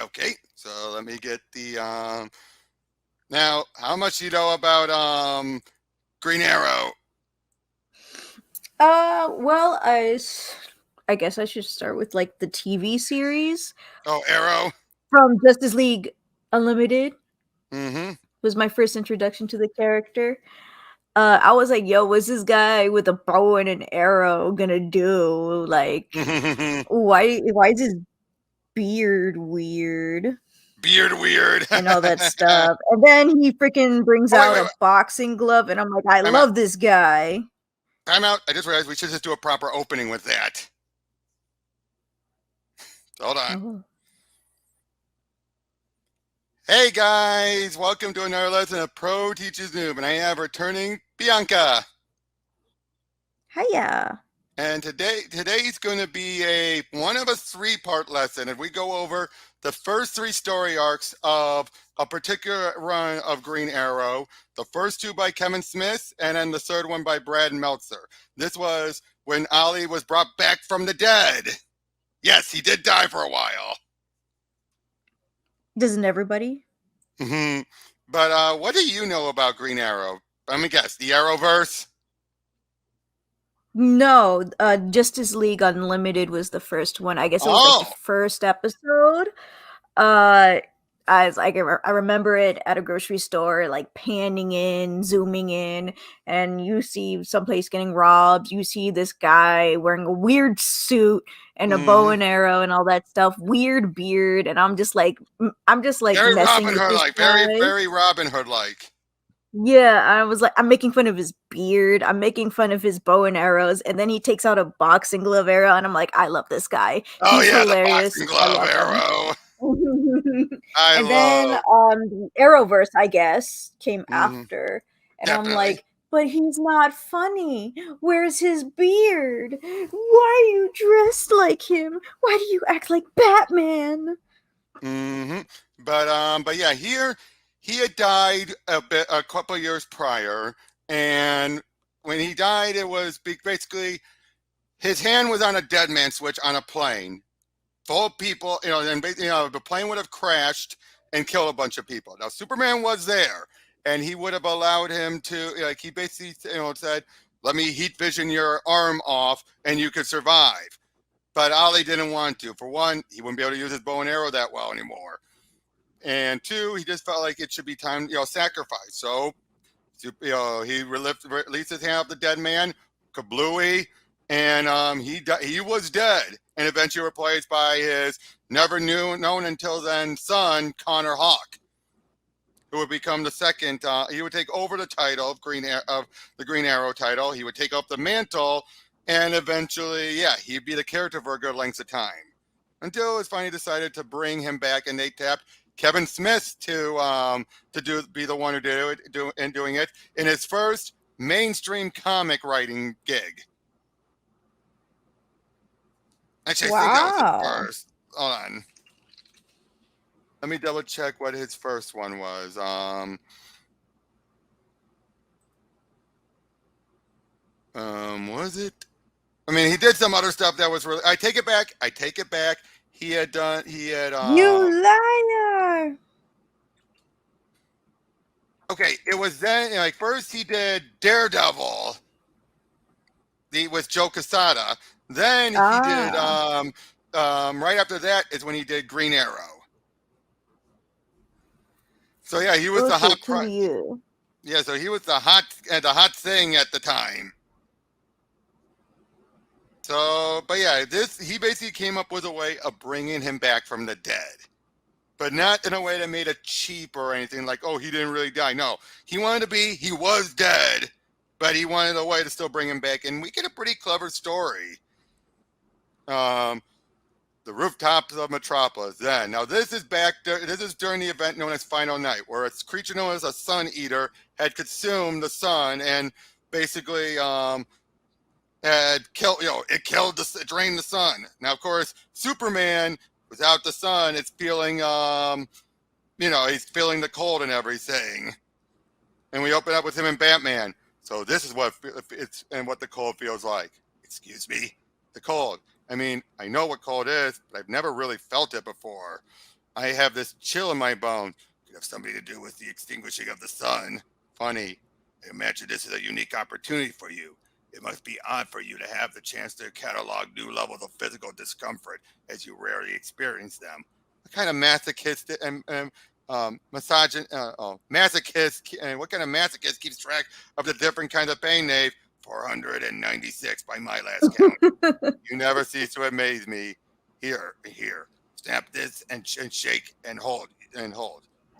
Okay, so let me get the now. How much do you know about Green Arrow? Well, I guess I should start with like the TV series Oh, Arrow. from Justice League Unlimited Mm-hmm. was my first introduction to the character. I was like, yo, what's this guy with a bow and an arrow gonna do? Like, why is his beard weird Beard weird. and all that stuff? And then he freaking brings Oh, wait, out wait, a wait. boxing glove, and I'm like, I Time out. love this guy. Time out. I just realized we should just do a proper opening with that. Hold on. Oh, Hey guys, welcome to another lesson of Pro Teacher's Noob, and I have returning Bianca. hiya. And today's going to be a one of a three-part lesson, and we go over the first three story arcs of a particular run of Green Arrow. The first two by Kevin Smith, and then the third one by Brad Meltzer. This was when Ollie was brought back from the dead. Yes, he did die for a while. Doesn't everybody? But what do you know about Green Arrow? Let me guess, the Arrowverse? No, Justice League Unlimited was the first one. I guess it was like the Oh, first episode. Uh, I was like, I remember it at a grocery store, like panning in, zooming in, and you see someplace getting robbed. You see this guy wearing a weird suit and a bow mm-hmm. and arrow and all that stuff, weird beard, and I'm just like Very messing Robin with Hood this like, very, guy. very Robin Hood like. Yeah, I was like, I'm making fun of his beard. I'm making fun of his bow and arrows, and then he takes out a boxing glove arrow, and I'm like, I love this guy. Oh He's yeah, the hilarious. boxing I glove love him. arrow. I And then love. the Arrowverse, I guess, came Mm-hmm. after, and I'm Definitely. like, but he's not funny. Where's his beard? Why are you dressed like him? Why do you act like Batman? Mm-hmm. But yeah, here he had died a couple of years prior, and when he died, it was basically his hand was on a dead man switch on a plane full of people, and the plane would have crashed and killed a bunch of people. Now Superman was there, and he would have allowed him to, like, he basically, said, "Let me heat vision your arm off, and you could survive." But Ollie didn't want to. For one, he wouldn't be able to use his bow and arrow that well anymore, and two, he just felt like it should be time, sacrifice. So, he released his hand off the dead man, kablooey, and he was dead, and eventually replaced by his never known until then son, Connor Hawke, who would become the second. He would take over the title of the Green Arrow title. He would take up the mantle, and eventually, yeah, he'd be the character for a good length of time, until it was finally decided to bring him back, and they tapped Kevin Smith to be the one who doing it in his first mainstream comic writing gig. Actually, I think that was the Wow. first. Hold on. Let me double check what his first one was. Was it? I mean, he did some other stuff that was really. I take it back. I take it back. He had done. He had. You liar! Okay, it was then. Like, first, he did Daredevil. With Joe Quesada. Then he did. Ah, Right after that is when he did Green Arrow. So yeah, he was the look hot. at you. Yeah, so he was the hot thing at the time. So, but yeah, he basically came up with a way of bringing him back from the dead, but not in a way that made it cheap or anything like, oh, he didn't really die. No, he was dead, but he wanted a way to still bring him back, and we get a pretty clever story. The rooftops of Metropolis. Then, now this is during the event known as Final Night, where a creature known as a Sun Eater had consumed the sun and basically had killed, it drained the sun. Now, of course, Superman, without the sun, it's feeling, he's feeling the cold and everything. And we open up with him and Batman. So this is what what the cold feels like. Excuse me, the cold. I mean, I know what cold is, but I've never really felt it before. I have this chill in my bone. Could have something to do with the extinguishing of the sun. Funny. I imagine this is a unique opportunity for you. It must be odd for you to have the chance to catalog new levels of physical discomfort as you rarely experience them. What kind of masochist and masochist? And what kind of masochist keeps track of the different kinds of pain, Nave? 496 by my last count. You never cease to amaze me. Here. Snap this and shake and hold.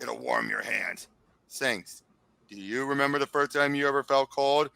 It'll warm your hands. Thanks. Do you remember the first time you ever felt cold?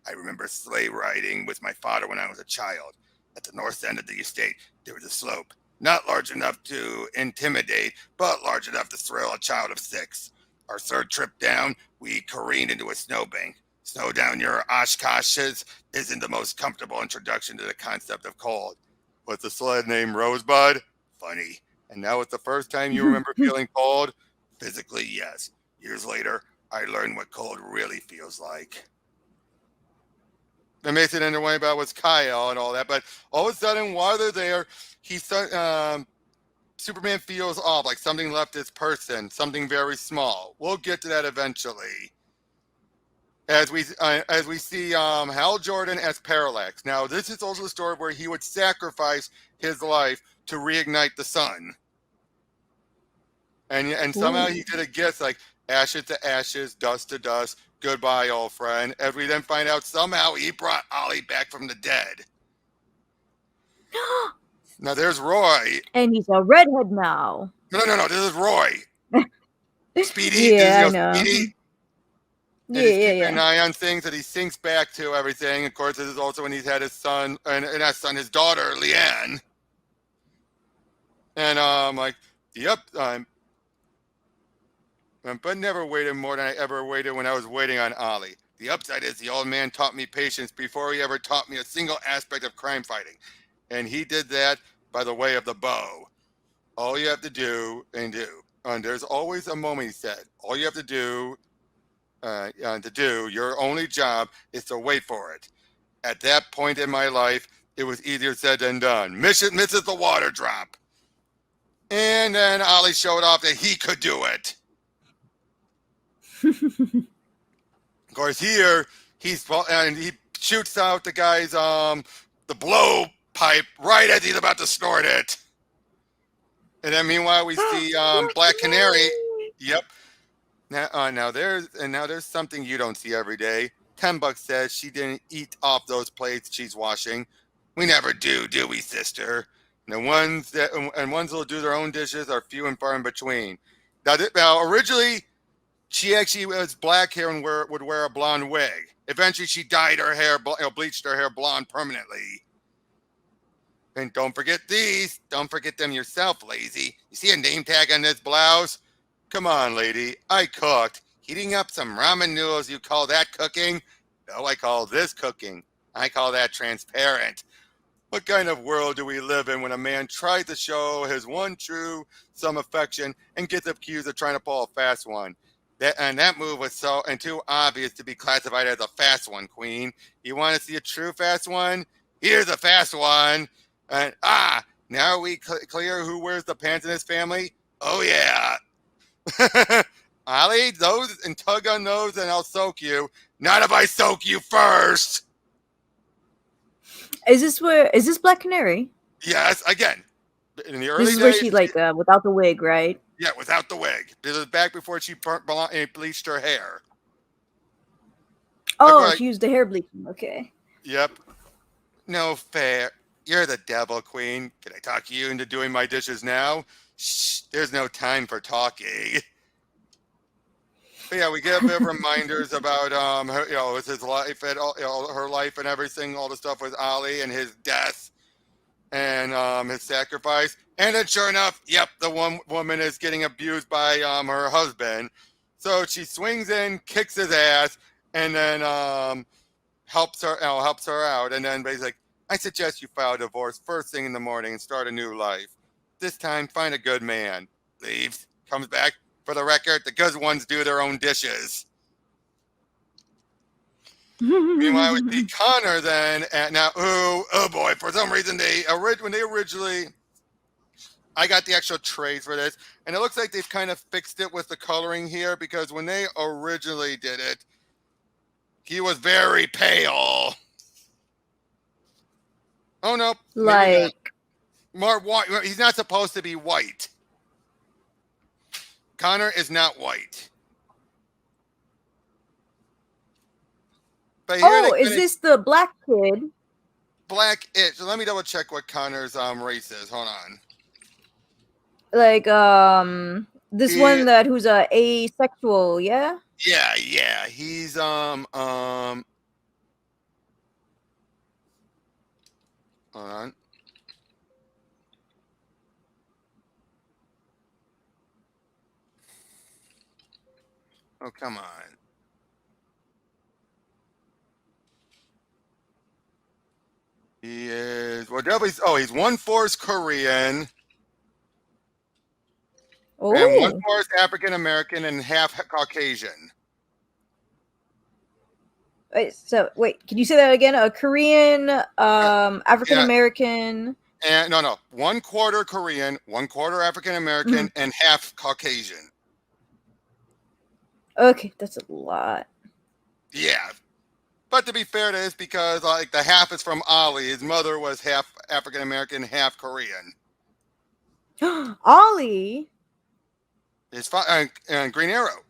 I remember sleigh riding with my father when I was a child. At the north end of the estate, there was a slope, not large enough to intimidate, but large enough to thrill a child of 6. Our third trip down, we careened into a snowbank. Snow down your Oshkoshes isn't the most comfortable introduction to the concept of cold. What's the sled named Rosebud? Funny. And now it's the first time you remember feeling cold? Physically, yes. Years later, I learned what cold really feels like. That makes it interesting about what's Kyle and all that, but all of a sudden, while they're there, Superman feels off, like something left his person, something very small. We'll get to that eventually. As we see Hal Jordan as Parallax. Now, this is also the story where he would sacrifice his life to reignite the sun. And somehow he did a gift like ashes to ashes, dust to dust, goodbye, old friend. As we then find out somehow he brought Ollie back from the dead. Now there's Roy. And he's a redhead now. No. This is Roy. Speedy. Yeah, I know. Speedy. And he's keeping an eye on things that he sinks back to everything. Of course, this is also when he's had his son, and his daughter, Leanne. And but never waited more than I ever waited when I was waiting on Ollie. The upside is the old man taught me patience before he ever taught me a single aspect of crime fighting. And he did that by the way of the bow. All you have to do and do. And there's always a moment, he said. All you have to do, your only job is to wait for it. At that point in my life, it was easier said than done. Misses the water drop. And then Ollie showed off that he could do it. Of course, here he shoots out the guy's the blow pipe right as he's about to snort it. And then meanwhile we see Black Canary. Yep. Now there's something you don't see every day. $10 says she didn't eat off those plates she's washing. We never do we, sister? And the ones that'll do their own dishes are few and far in between. Now originally, she actually was black hair and would wear a blonde wig. Eventually, she dyed her hair, bleached her hair blonde permanently. And don't forget these. Don't forget them yourself, lazy. You see a name tag on this blouse? Come on, lady. I cooked. Heating up some ramen noodles, you call that cooking? No, I call this cooking. I call that transparent. What kind of world do we live in when a man tries to show his one true some affection and gets accused of trying to pull a fast one? That move was too obvious to be classified as a fast one, Queen. You want to see a true fast one? Here's a fast one. And now we clear who wears the pants in this family? Oh yeah. Ollie, those and tug on those and I'll soak you. Not if I soak you first. Is this Black Canary? Yes, again. In the early this is days, where she without the wig, right? Yeah, without the wig. This is back before she bleached her hair. Oh, she used the hair bleaching. Okay. Yep. No fair. You're the devil, Queen. Can I talk you into doing my dishes now? Shh, there's no time for talking. But yeah, we get a bit of reminders about with his life and her life and everything, all the stuff with Ollie and his death and his sacrifice. And then sure enough, yep, the one woman is getting abused by her husband. So she swings in, kicks his ass, and then helps her out. And then basically, I suggest you file a divorce first thing in the morning and start a new life. This time, find a good man. Leaves, comes back. For the record, the good ones do their own dishes. Meanwhile, we see Connor then. Oh boy, for some reason when they originally I got the actual trays for this, and it looks like they've kind of fixed it with the coloring here because when they originally did it, he was very pale. Oh no, maybe not. Like, More white. He's not supposed to be white. Connor is not white. But here oh, they is kind of this the black kid? black-ish. So let me double check what Connor's race is. Hold on. Like, this He, one that who's asexual, yeah? yeah. He's hold on. Oh, come on. He is well definitely. Oh, he's 1/4 Korean and Oh. 1/4 African American and half Caucasian. Wait, can you say that again? A Korean, African Yeah, American. and no, 1/4 Korean, 1/4 African American, and half Caucasian. Okay, that's a lot. Yeah, but to be fair to this, because like the half is from Ali, his mother was half African American, half Korean. Ollie. His and Green Arrow,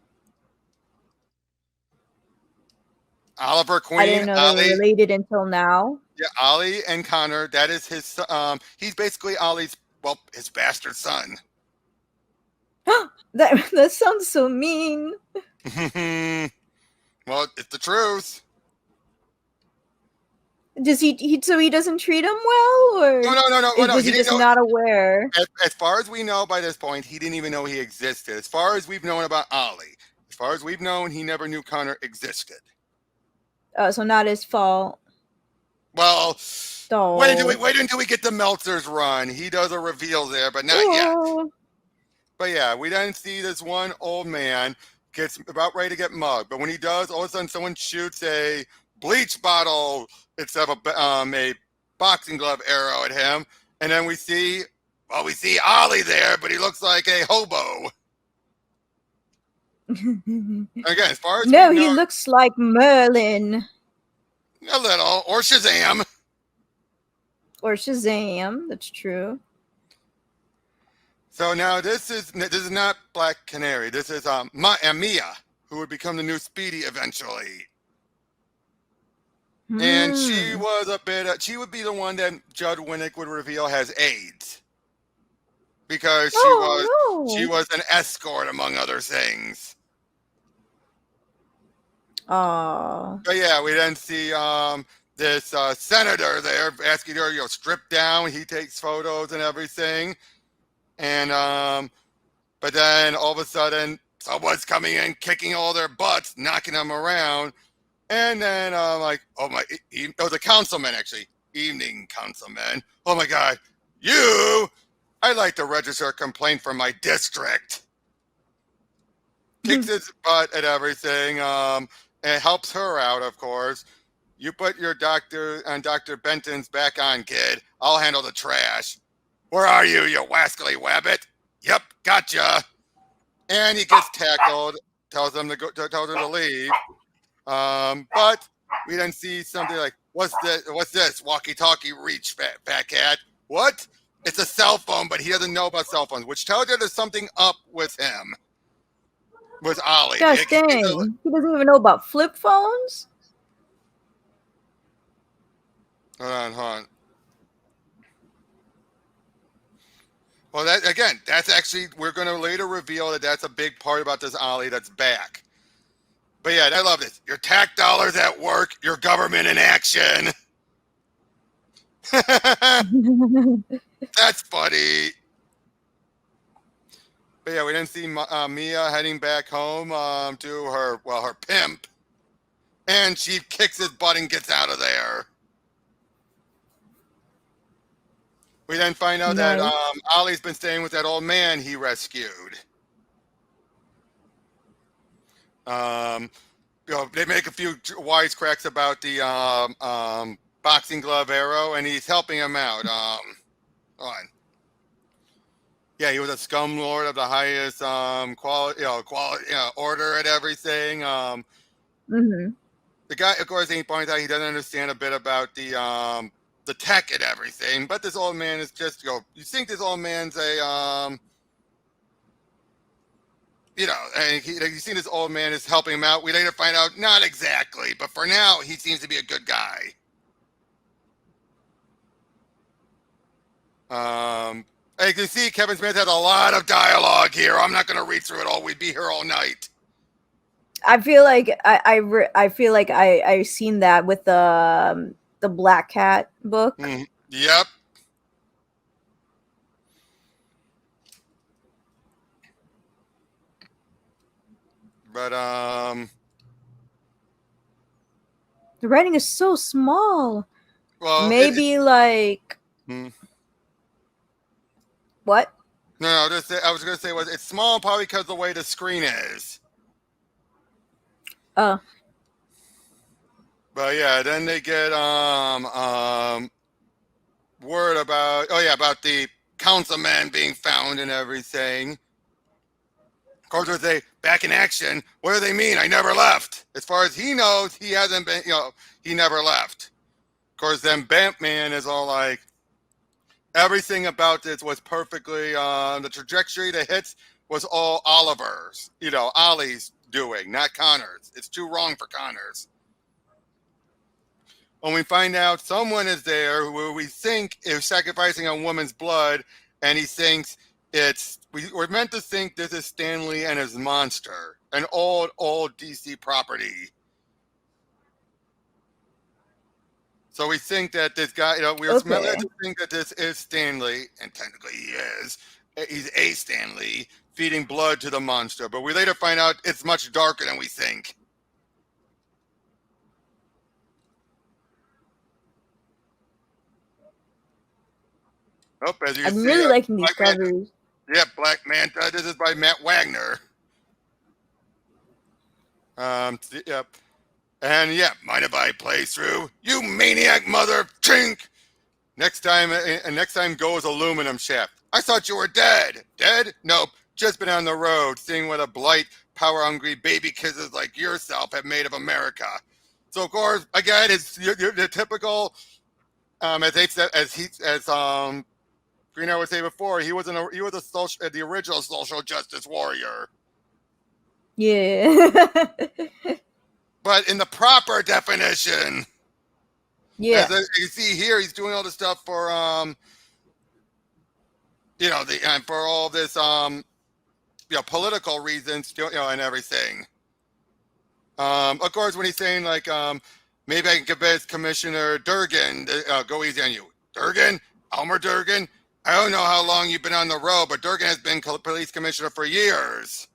Oliver I Queen, didn't know they were Ali. related until now. Yeah, Ali and Connor. That is his. He's basically Ali's. Well, his bastard son. That sounds so mean. Well, it's the truth. Does so he doesn't treat him well, or No. was he just not aware? As far as we know by this point, he didn't even know he existed. As far as we've known about Ali, as far as we've known, he never knew Connor existed. So not his fault. Well, Oh. wait until we get the Meltzer's run. He does a reveal there, but not yet. But yeah, we then see this one old man gets about ready to get mugged. But when he does, all of a sudden someone shoots a bleach bottle instead of a boxing glove arrow at him. And then we see Ollie there, but he looks like a hobo. Again, as far as no, he looks like Merlin. A little, or Shazam. Or Shazam, that's true. So now this is not Black Canary. This is Mia, who would become the new Speedy eventually. And she was a bit. She would be the one that Judd Winnick would reveal has AIDS, because she was an escort among other things. Oh. But yeah, we then see this senator there asking her, strip down. He takes photos and everything, and but then all of a sudden someone's coming in, kicking all their butts, knocking them around. And then like, oh my, it was a councilman actually, evening councilman. Oh my God, I'd like to register a complaint from my district. Kicks his butt at everything, and helps her out, of course. You put your Dr. Benton's back on, kid. I'll handle the trash. Where are you, you wascally wabbit? Yep, gotcha. And he gets tackled, tells her to leave. But we then see something like, what's this? Walkie-talkie reach, fat cat. What? It's a cell phone, but he doesn't know about cell phones, which tells you there's something up with him. With Ollie. Gosh dang. He doesn't even know about flip phones? Hold on. Well, that's actually, we're going to later reveal that that's a big part about this Ollie that's back. But yeah, I love this. Your tax dollars at work, your government in action. That's funny. But yeah, we didn't see Mia heading back home to her pimp. And she kicks his butt and gets out of there. We then find out that Ollie's been staying with that old man he rescued. They make a few wisecracks about the boxing glove arrow, and he's helping him out. Hold on. Yeah, he was a scum lord of the highest quality, order and everything. Mm-hmm. The guy, of course, he points out he doesn't understand a bit about the tech and everything. But this old man is just, you think this old man's a and you see this old man is helping him out. We later find out not exactly, but for now he seems to be a good guy. As you can see, Kevin Smith has a lot of dialogue here. I'm not going to read through it all. We'd be here all night. I feel like I feel like I've seen that with the Black Cat book. Yep. But The writing is so small. well, Maybe like hmm. what? No, I was going to say it's small probably because of the way the screen is. Oh, But yeah, then they get word about about the councilman being found and everything. Of course, they say back in action. What do they mean? I never left. As far as he knows, he hasn't been. He never left. Of course, then Batman is all like, everything about this was perfectly. The trajectory, the hits was all Oliver's. Ollie's doing, not Connor's. It's too wrong for Connor's. When we find out someone is there who we think is sacrificing a woman's blood, and he thinks we're meant to think this is Stanley and his monster, an old DC property. So we think that this guy, we're meant to think that this is Stanley, and technically he is. He's a Stanley feeding blood to the monster, but we later find out it's much darker than we think. Oh, as you I'm see, really liking these Black covers. Manta. Yeah, Black Manta. This is by Matt Wagner. Yep. And yeah, mind if I play through? You maniac mother of chink! Next time go as aluminum shaft. I thought you were dead. Dead? Nope. Just been on the road, seeing what a blight, power-hungry baby kisses like yourself have made of America. So of course, again, it's the typical. As Green Arrow would say before, he was the original social justice warrior. Yeah. But in the proper definition. Yeah. As you see here, he's doing all the stuff for for all this political reasons, and everything. Of course, when he's saying like maybe I can convince Commissioner Durgan to go easy on you. Durgan? Elmer Durgan? I don't know how long you've been on the road, but Durgan has been police commissioner for years.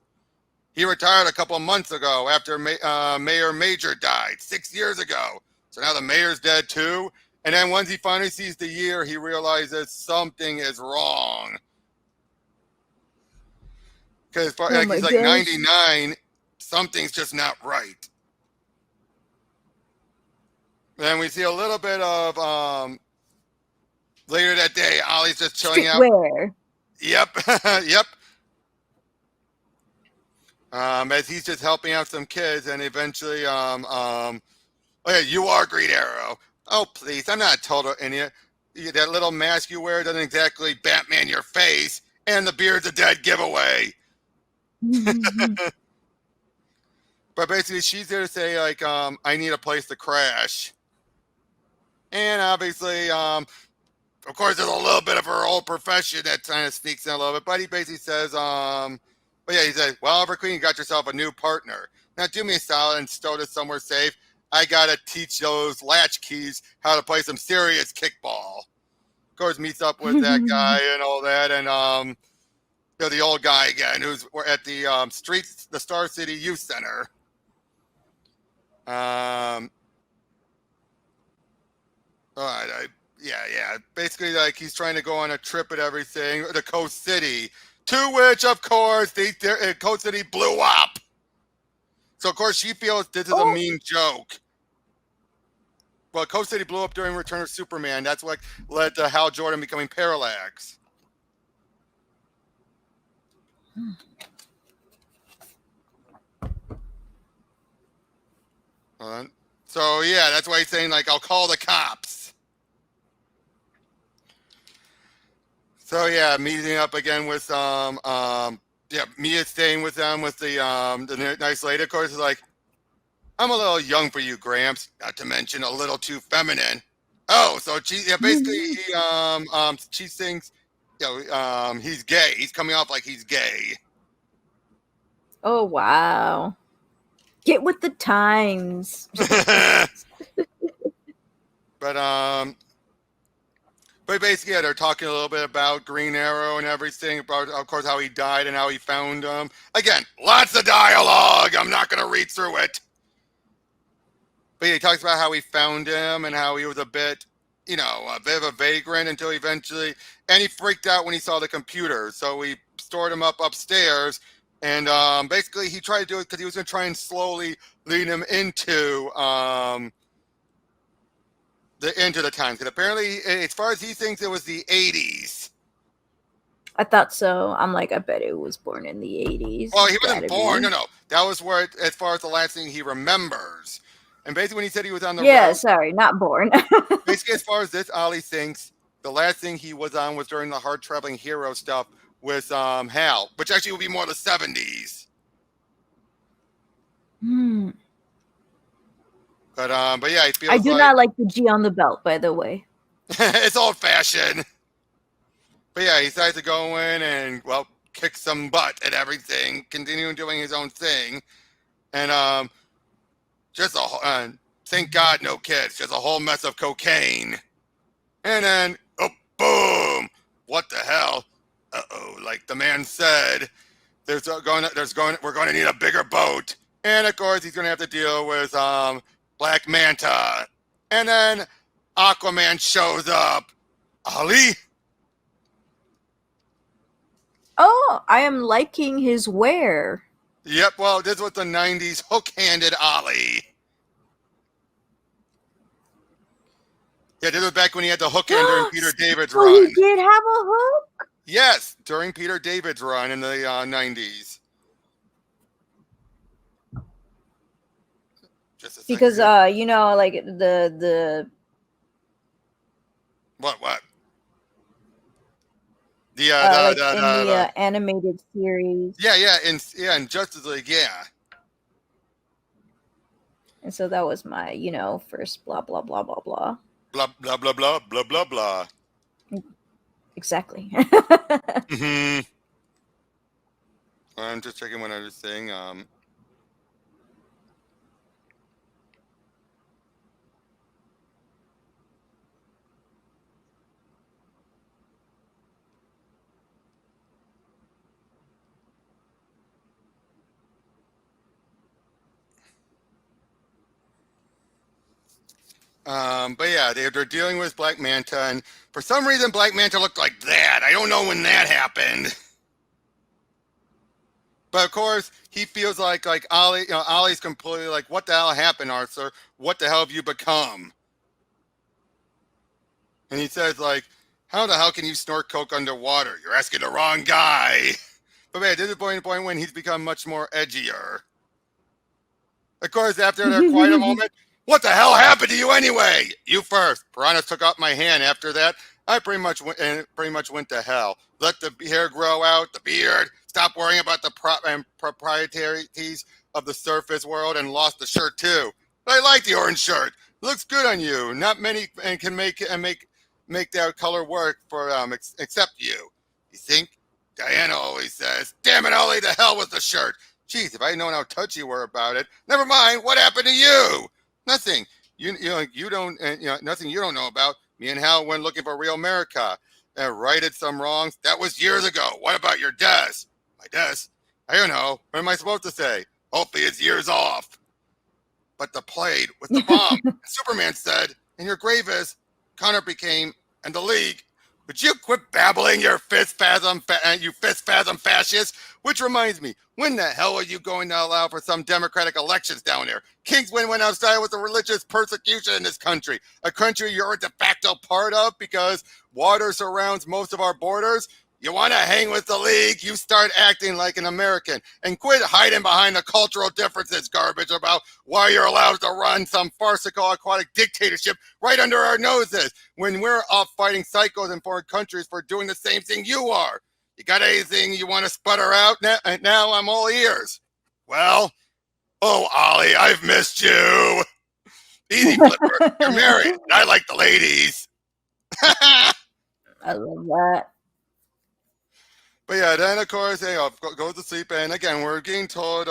He retired a couple of months ago after Mayor Major died 6 years ago. So now the mayor's dead too. And then once he finally sees the year, he realizes something is wrong. Because he's like 99, something's just not right. Then we see a little bit of later that day, Ollie's just chilling out. Yep, yep. As he's just helping out some kids, and eventually, oh yeah, you are Green Arrow. Oh please, I'm not a total idiot. That little mask you wear doesn't exactly Batman your face, and the beard's a dead giveaway. But basically, she's there to say like, I need a place to crash, and obviously, of course, there's a little bit of her old profession that kind of sneaks in a little bit. But he basically says, but yeah, he said, well, Everqueen, you got yourself a new partner. Now do me a solid and stow this somewhere safe. I gotta teach those latchkeys how to play some serious kickball. Of course, meets up with that guy and all that, and the old guy again, who's at the the Star City Youth Center. All right, yeah. Basically, like he's trying to go on a trip and everything to Coast City, to which, of course, Coast City blew up. So, of course, she feels this is a mean joke. Well, Coast City blew up during Return of Superman. That's what led to Hal Jordan becoming Parallax. So yeah, that's why he's saying like, I'll call the cops. So yeah, meeting up again with yeah, Mia staying with them with the nice lady. Of course, is like, I'm a little young for you, Gramps. Not to mention a little too feminine. Oh, so she basically she thinks, he's gay. He's coming off like he's gay. Oh wow. Get with the times. But basically, yeah, they're talking a little bit about Green Arrow and everything, about, of course, how he died and how he found him. Again, lots of dialogue. I'm not going to read through it. But yeah, he talks about how he found him and how he was a bit of a vagrant until eventually, and he freaked out when he saw the computer. So we stored him up upstairs, and basically he tried to do it because he was going to try and slowly lead him into the times. Because apparently, as far as he thinks, it was the 80s. I thought so. I'm like, I bet it was born in the 80s. Well, he wasn't born. No. That was where, as far as the last thing he remembers. And basically, when he said he was on the road. Sorry, not born. Basically, as far as this, Ollie thinks the last thing he was on was during the hard traveling hero stuff with Hal, which actually would be more the 70s. But yeah, he feels I do not like the G on the belt, by the way. It's old fashioned. But yeah, he decides to go in and, well, kick some butt at everything, continuing doing his own thing. And thank God no kids, just a whole mess of cocaine. And then, oh, boom! What the hell? Uh-oh, like the man said, we're going to need a bigger boat. And of course, he's going to have to deal with Black Manta. And then Aquaman shows up. Ollie? Oh, I am liking his wear. Yep, well, this was the 90s hook-handed Ollie. Yeah, this was back when he had the hook hand during Peter David's run. Oh, he did have a hook? Yes, during Peter David's run in the 90s. Just a second. Because, like the... What? in the animated series. Yeah, in Justice League, yeah. And so that was my, first blah, blah, blah, blah, blah. Blah, blah, blah, blah, blah, blah, blah. Exactly. Mm-hmm. I'm just checking one other thing. But yeah, they're dealing with Black Manta, and for some reason, Black Manta looked like that. I don't know when that happened. But of course, he feels like Ollie, Ollie's completely like, what the hell happened, Arthur? What the hell have you become? And he says, like, how the hell can you snort coke underwater? You're asking the wrong guy. But man, this is the point when he's become much more edgier. Of course, after their quiet moment, what the hell happened to you anyway? You first. Piranhas took off my hand. After that, I pretty much went to hell. Let the hair grow out, the beard. Stop worrying about the proprieties of the surface world, and lost the shirt too. But I like the orange shirt. It looks good on you. Not many can make that color work for except you. You think? Diana always says, "Damn it, Ollie, the hell with the shirt." Geez, if I had known how touchy you were about it. Never mind. What happened to you? Nothing. You don't nothing you don't know about. Me and Hal went looking for real America and righted some wrongs. That was years ago. What about your desk? My desk? I don't know. What am I supposed to say? Hopefully it's years off. But the plate with the bomb. Superman said, "And your grave is Connor became and the League." Would you quit babbling, you fist spasm fascist? Which reminds me, when the hell are you going to allow for some democratic elections down there? Kingsman went outside with the religious persecution in this country, a country you're a de facto part of because water surrounds most of our borders. You want to hang with the league? You start acting like an American and quit hiding behind the cultural differences garbage about why you're allowed to run some farcical aquatic dictatorship right under our noses when we're off fighting psychos in foreign countries for doing the same thing you are. You got anything you want to sputter out? Now I'm all ears. Well, oh, Ollie, I've missed you. Easy, Flipper. You're married, and I like the ladies. I love that. But yeah, then of course they go to sleep, and again we're getting told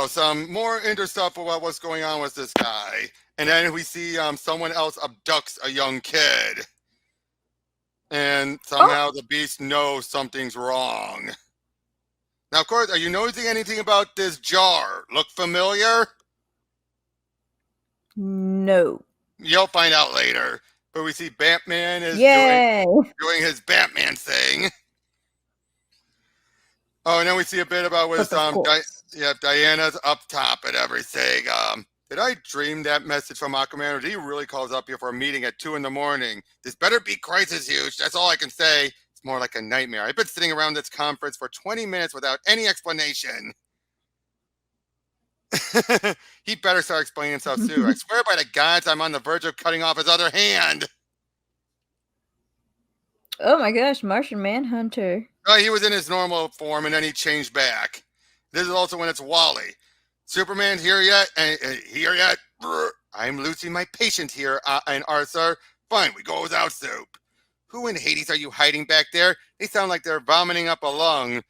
some more interesting stuff about what's going on with this guy, and then we see someone else abducts a young kid, and somehow the beast knows something's wrong. Now, of course, are you noticing anything about this jar? Look familiar? No. You'll find out later. But we see Batman is doing his Batman thing. Oh, and then we see a bit about with Diana's up top and everything. Did I dream that message from Aquaman, or did he really call us up here for a meeting at 2 a.m? This better be crisis huge. That's all I can say. It's more like a nightmare. I've been sitting around this conference for 20 minutes without any explanation. He better start explaining himself too. I swear by the gods, I'm on the verge of cutting off his other hand. Oh my gosh, Martian Manhunter. He was in his normal form and then he changed back. This is also when it's Wally. Superman here yet? Here yet? I'm losing my patience here, and Arthur. Fine, we go without soup. Who in Hades are you hiding back there? They sound like they're vomiting up a lung.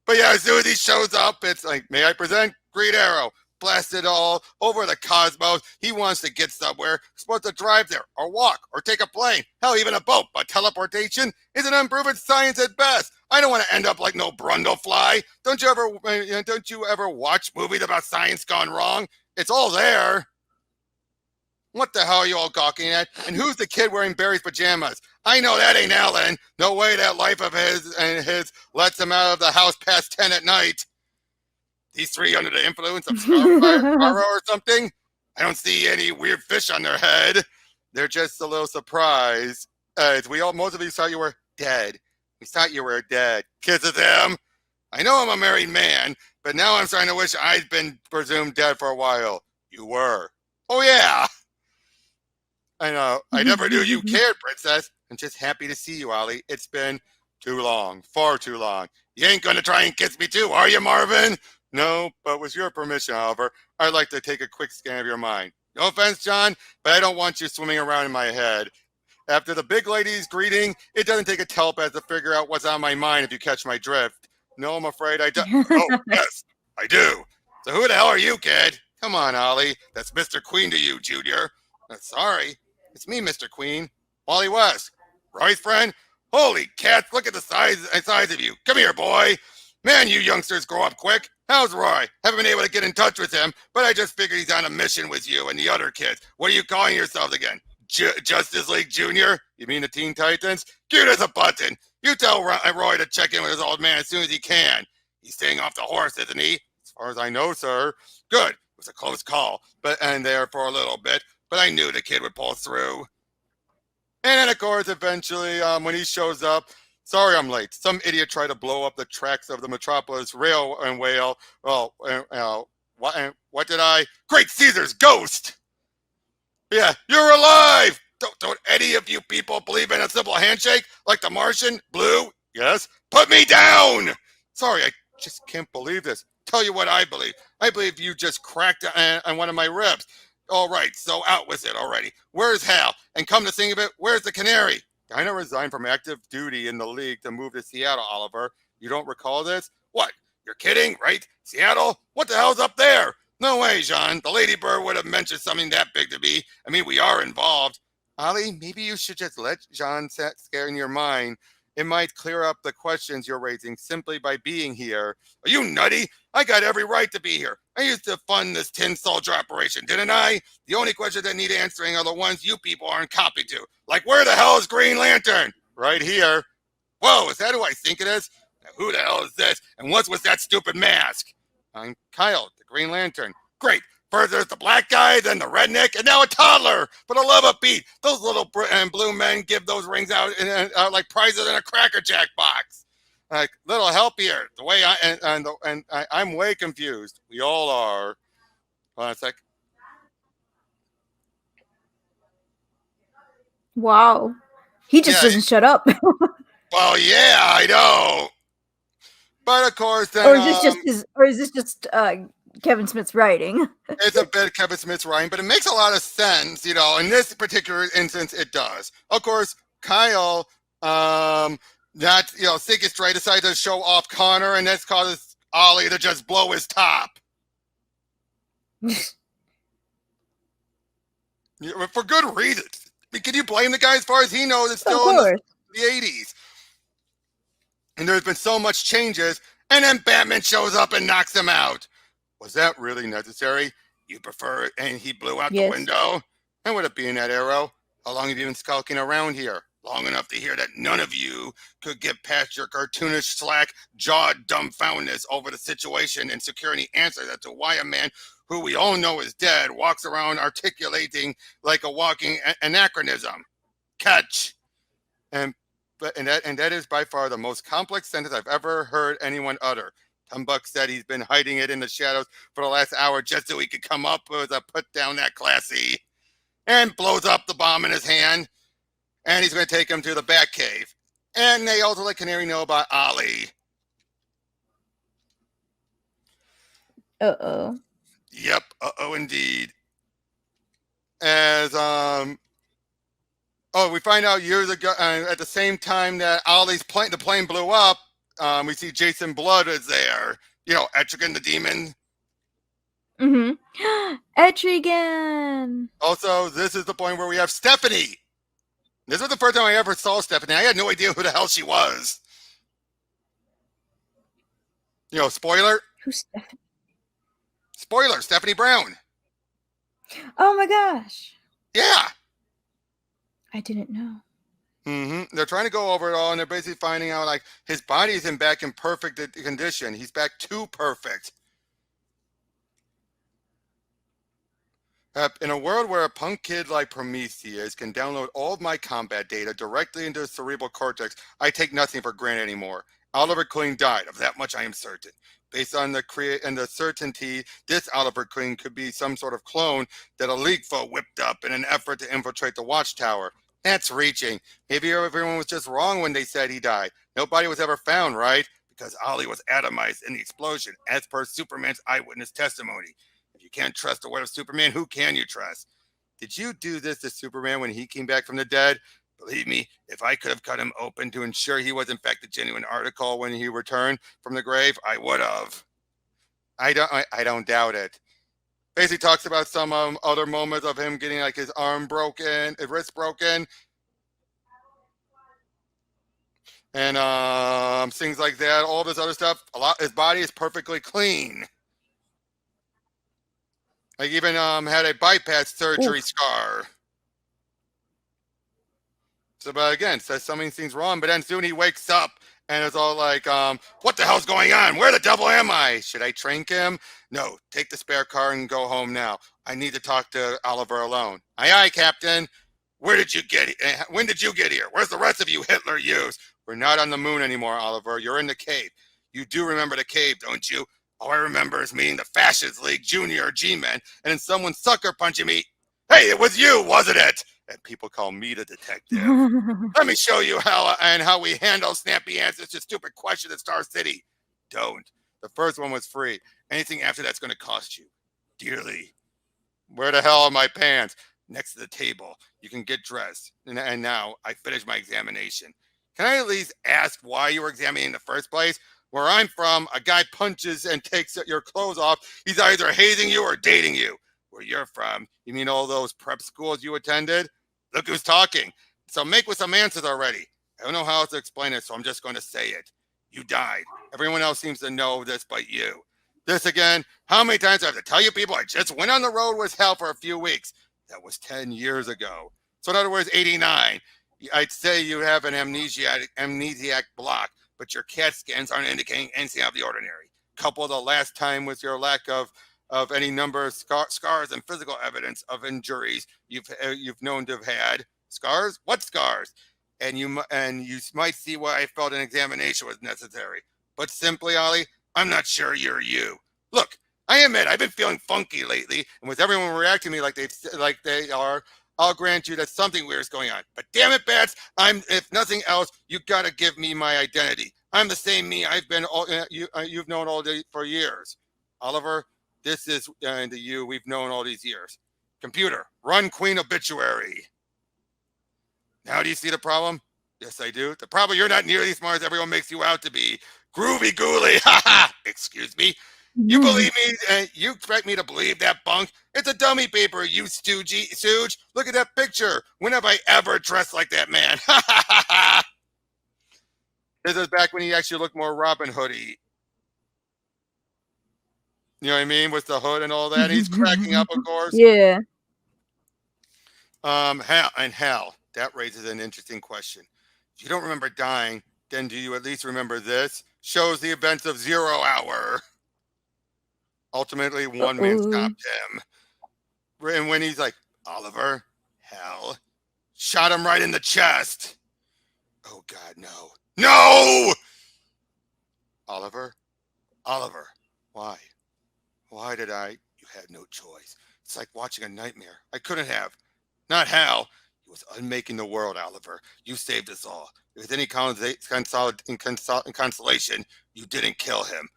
But yeah, as soon as he shows up, it's like, may I present Green Arrow? Blasted all over the cosmos. He wants to get somewhere. He's supposed to drive there, or walk, or take a plane. Hell, even a boat. But teleportation is an unproven science at best. I don't want to end up like no Brundlefly. Don't you ever watch movies about science gone wrong? It's all there. What the hell are you all gawking at? And who's the kid wearing Barry's pajamas? I know that ain't Alan. No way that life of his lets him out of the house past 10 at night. These three under the influence of Starfire or something? I don't see any weird fish on their head. They're just a little surprised. Most of you thought you were dead. We thought you were dead. Kids of them. I know I'm a married man, but now I'm starting to wish I'd been presumed dead for a while. You were. Oh, yeah. I know. I never knew you cared, Princess. I'm just happy to see you, Ollie. It's been too long. Far too long. You ain't going to try and kiss me too, are you, Marvin? No, but with your permission, Oliver, I'd like to take a quick scan of your mind. No offense, John, but I don't want you swimming around in my head. After the big lady's greeting, it doesn't take a telepath to figure out what's on my mind if you catch my drift. No, I'm afraid I don't. Oh, yes, I do. So who the hell are you, kid? Come on, Ollie. That's Mr. Queen to you, Junior. Sorry. It's me, Mr. Queen. Wally West. Roy's friend? Holy cats, look at the size of you. Come here, boy. Man, you youngsters grow up quick. How's Roy? Haven't been able to get in touch with him, but I just figured he's on a mission with you and the other kids. What are you calling yourselves again? Justice League Junior? You mean the Teen Titans? Cute as a button. You tell Roy to check in with his old man as soon as he can. He's staying off the horse, isn't he? As far as I know, sir. Good. It was a close call, and there for a little bit, but I knew the kid would pull through. And then, of course, eventually, when he shows up, sorry I'm late. Some idiot tried to blow up the tracks of the Metropolis rail and whale. Well, what did I? Great Caesar's ghost! Yeah, you're alive! Don't any of you people believe in a simple handshake like the Martian? Blue? Yes? Put me down! Sorry, I just can't believe this. Tell you what I believe. I believe you just cracked on one of my ribs. All right, so out with it already. Where's Hal? And come to think of it, where's the Canary? Dinah resigned from active duty in the league to move to Seattle, Oliver. You don't recall this? What? You're kidding, right? Seattle? What the hell's up there? No way, Jean. The Ladybird would have mentioned something that big to me. I mean, we are involved. Ollie, maybe you should just let Jean scare in your mind. It might clear up the questions you're raising simply by being here. Are you nutty? I got every right to be here. I used to fund this tin soldier operation, didn't I? The only questions that need answering are the ones you people aren't copied to. Like, where the hell is Green Lantern? Right here. Whoa, is that who I think it is? Now, who the hell is this? And what's with that stupid mask? I'm Kyle, the Green Lantern. Great. First there's the black guy, then the redneck, and now a toddler. For the love of Pete, those little and blue men give those rings out like prizes in a Cracker Jack box. Like, little help here. The way I'm way confused. We all are. Hold on a sec. Wow. He just doesn't shut up. Well, yeah, I know. But of course, then or is this just Kevin Smith's writing? It's a bit of Kevin Smith's writing, but it makes a lot of sense, in this particular instance, it does. Of course, Kyle, not thinking straight, decided to show off Connor, and this causes Ollie to just blow his top. For good reason. I mean, can you blame the guy? As far as he knows, it's still in the 80s. And there's been so much changes, and then Batman shows up and knocks him out. Was that really necessary? You prefer it? And he blew out the window? And would it be in that arrow? How long have you been skulking around here? Long enough to hear that none of you could get past your cartoonish slack-jawed dumbfoundness over the situation and secure any answers as to why a man who we all know is dead walks around articulating like a walking anachronism. Catch! And that is by far the most complex sentence I've ever heard anyone utter. Tumbuck said he's been hiding it in the shadows for the last hour just so he could come up with a put down that classy, and blows up the bomb in his hand, and he's going to take him to the Batcave. And they also let Canary know about Ollie. Uh-oh. Yep, uh-oh indeed. As we find out years ago, at the same time that Ollie's the plane blew up, we see Jason Blood is there. Etrigan the demon. Mm-hmm. Etrigan. Also, this is the point where we have Stephanie. This was the first time I ever saw Stephanie. I had no idea who the hell she was. Spoiler. Who's Stephanie? Spoiler, Stephanie Brown. Oh my gosh. Yeah. I didn't know. They're trying to go over it all, and they're basically finding out, like, his body isn't back in perfect condition. He's back too perfect. In a world where a punk kid like Prometheus can download all of my combat data directly into his cerebral cortex, I take nothing for granted anymore. Oliver Queen died. Of that much I am certain. Based on the certainty, this Oliver Queen could be some sort of clone that a leak foe whipped up in an effort to infiltrate the Watchtower. That's reaching. Maybe everyone was just wrong when they said he died. Nobody was ever found, right? Because Ollie was atomized in the explosion, as per Superman's eyewitness testimony. If you can't trust the word of Superman, who can you trust? Did you do this to Superman when he came back from the dead? Believe me, if I could have cut him open to ensure he was in fact a genuine article when he returned from the grave, I would have. I don't doubt it. Basically talks about some other moments of him getting like his arm broken, his wrist broken, and things like that. All this other stuff. His body is perfectly clean. Like even had a bypass surgery scar. So, but again, says something's wrong. But then soon he wakes up and it's all like, what the hell's going on? Where the devil am I? Should I trank him? No, take the spare car and go home now. I need to talk to Oliver alone. Aye, aye, Captain. Where did you get here? When did you get here? Where's the rest of you Hitler Youths? We're not on the moon anymore, Oliver. You're in the cave. You do remember the cave, don't you? All I remember is meeting the Fascist League Junior G-Men and then someone sucker punching me. Hey, it was you, wasn't it? And people call me the detective. Let me show you how we handle snappy answers to stupid questions at Star City. Don't. The first one was free. Anything after that's going to cost you dearly. Where the hell are my pants? Next to the table. You can get dressed. And now I finished my examination. Can I at least ask why you were examining in the first place? Where I'm from, a guy punches and takes your clothes off. He's either hazing you or dating you. Where you're from, you mean all those prep schools you attended? Look who's talking. So make with some answers already. I don't know how else to explain it, so I'm just going to say it. You died. Everyone else seems to know this but you. This again, how many times do I have to tell you people I just went on the road with hell for a few weeks? That was 10 years ago. So in other words, 89. I'd say you have an amnesiac block, but your CAT scans aren't indicating anything out of the ordinary. Couple the last time with your lack of of any number of scars and physical evidence of injuries you've known to have had. Scars? What scars? And you might see why I felt an examination was necessary. But simply, Ollie, I'm not sure you're you. Look, I admit I've been feeling funky lately, and with everyone reacting to me like they are, I'll grant you that something weird is going on. But damn it, Bats, if nothing else, you gotta give me my identity. I'm the same me I've been you've known all day for years. Oliver, this is the you we've known all these years. Computer, run Queen Obituary. Now do you see the problem? Yes, I do. The problem, you're not nearly as smart as everyone makes you out to be. Groovy gooly, ha ha! Excuse me. You believe me? You expect me to believe that bunk? It's a dummy paper, you stooge. Look at that picture. When have I ever dressed like that man? Ha ha ha ha! This is back when he actually looked more Robin Hoodie. You know what I mean? With the hood and all that. He's cracking up, of course. Yeah. Hal, that raises an interesting question. If you don't remember dying, then do you at least remember this? Shows the events of 0 Hour. Ultimately, one man stopped him. And when he's like, Oliver, Hal, shot him right in the chest. Oh, God, no. No! Oliver, why? Why did I? You had no choice. It's like watching a nightmare. I couldn't have. Not Hal. He was unmaking the world, Oliver. You saved us all. If there's any consolation, you didn't kill him.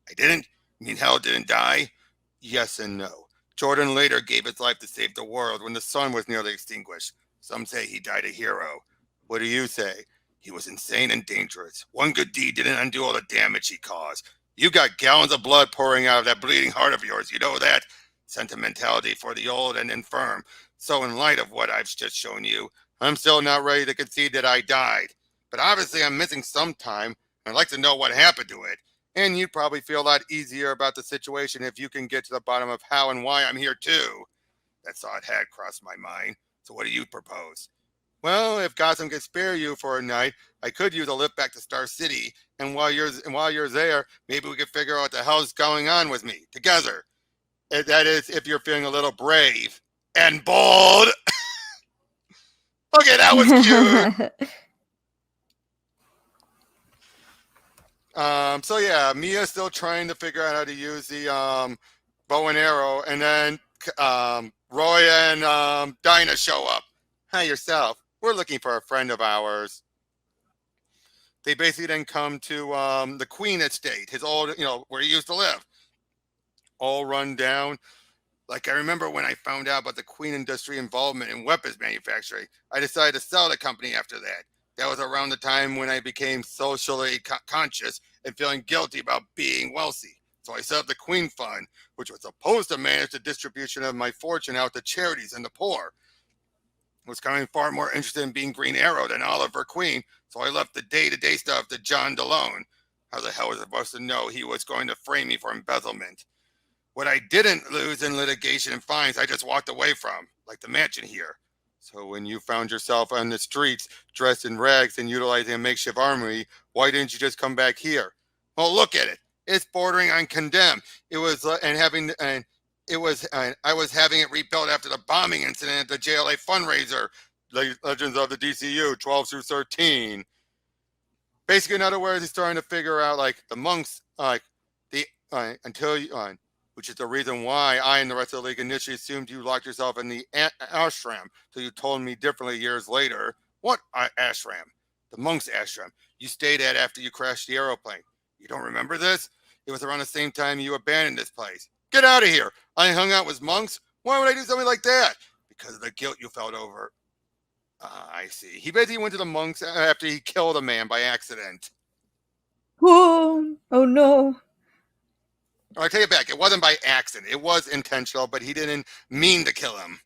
I didn't? You mean Hal didn't die? Yes and no. Jordan later gave his life to save the world when the sun was nearly extinguished. Some say he died a hero. What do you say? He was insane and dangerous. One good deed didn't undo all the damage he caused. You got gallons of blood pouring out of that bleeding heart of yours. You know that? Sentimentality for the old and infirm. So in light of what I've just shown you, I'm still not ready to concede that I died. But obviously I'm missing some time. I'd like to know what happened to it. And you'd probably feel a lot easier about the situation if you can get to the bottom of how and why I'm here too. That thought had crossed my mind. So what do you propose? Well, if Gotham could spare you for a night, I could use a lift back to Star City. And while you're there, maybe we could figure out what the hell's going on with me together. That is, if you're feeling a little brave and bold. Okay, that was cute. So yeah, Mia's still trying to figure out how to use the bow and arrow, and then Roy and Dinah show up. Hi, yourself. We're looking for a friend of ours. They basically then come to the Queen estate, his old, where he used to live. All run down. Like, I remember when I found out about the Queen industry involvement in weapons manufacturing, I decided to sell the company after that. That was around the time when I became socially conscious and feeling guilty about being wealthy. So I set up the Queen Fund, which was supposed to manage the distribution of my fortune out to charities and the poor. I was becoming far more interested in being Green Arrow than Oliver Queen, so I left the day-to-day stuff to John DeLone. How the hell was I supposed to know he was going to frame me for embezzlement? What I didn't lose in litigation and fines, I just walked away from, like the mansion here. So when you found yourself on the streets, dressed in rags and utilizing a makeshift armory, why didn't you just come back here? Well, look at it. It's bordering on condemned. I was having it rebuilt after the bombing incident at the JLA fundraiser, Legends of the DCU 12 through 13. Basically, in other words, he's starting to figure out like the monks, which is the reason why I and the rest of the league initially assumed you locked yourself in the ashram, till you told me differently years later. What ashram? The monk's ashram. You stayed at after you crashed the aeroplane. You don't remember this? It was around the same time you abandoned this place. Get out of here. I hung out with monks. Why would I do something like that? Because of the guilt you felt over. I see. He basically went to the monks after he killed a man by accident. Oh no. I take it back. It wasn't by accident. It was intentional, but he didn't mean to kill him.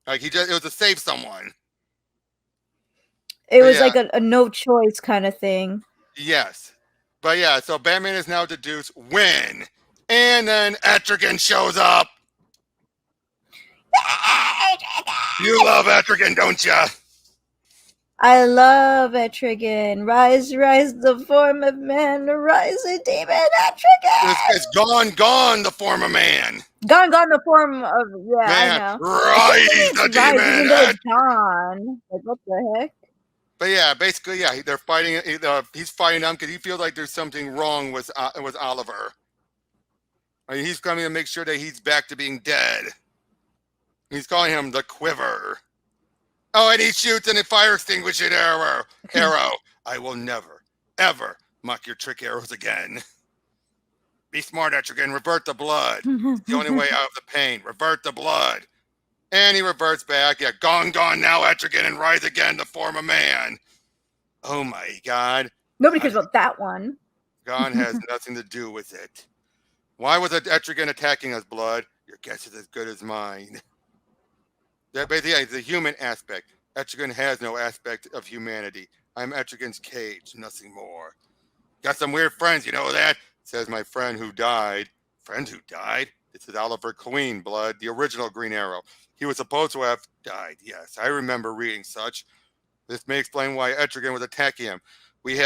Like it was to save someone. It was like a no choice kind of thing. Yes. But yeah, so Batman is now deduced when. And then Etrigan shows up. You love Etrigan, don't you? I love Etrigan. Rise, rise, the form of man. Rise, a demon, Etrigan. It's gone, the form of man. Gone, the form of, yeah, I Man, know. I think he rise the means rise, demon. even though it's gone. Like, what the heck? But yeah, basically, yeah, they're fighting. He's fighting them because he feels like there's something wrong with Oliver. I mean, he's coming to make sure that he's back to being dead. He's calling him the Quiver. Oh, and he shoots and a fire extinguishing arrow. I will never, ever mock your trick arrows again. Be smart, Etrigan. Revert the blood. It's the only way out of the pain. Revert the blood. And he reverts back. Yeah, gone now, Etrigan, and rise again, the form of man. Oh my God. Nobody cares about that one. Gone has nothing to do with it. Why was Etrigan attacking us, Blood? Your guess is as good as mine. That basically is the human aspect. Etrigan has no aspect of humanity. I'm Etrigan's cage, nothing more. Got some weird friends, you know that? Says my friend who died. Friend who died? This is Oliver Queen, Blood, the original Green Arrow. He was supposed to have died. Yes, I remember reading such. This may explain why Etrigan was attacking him. We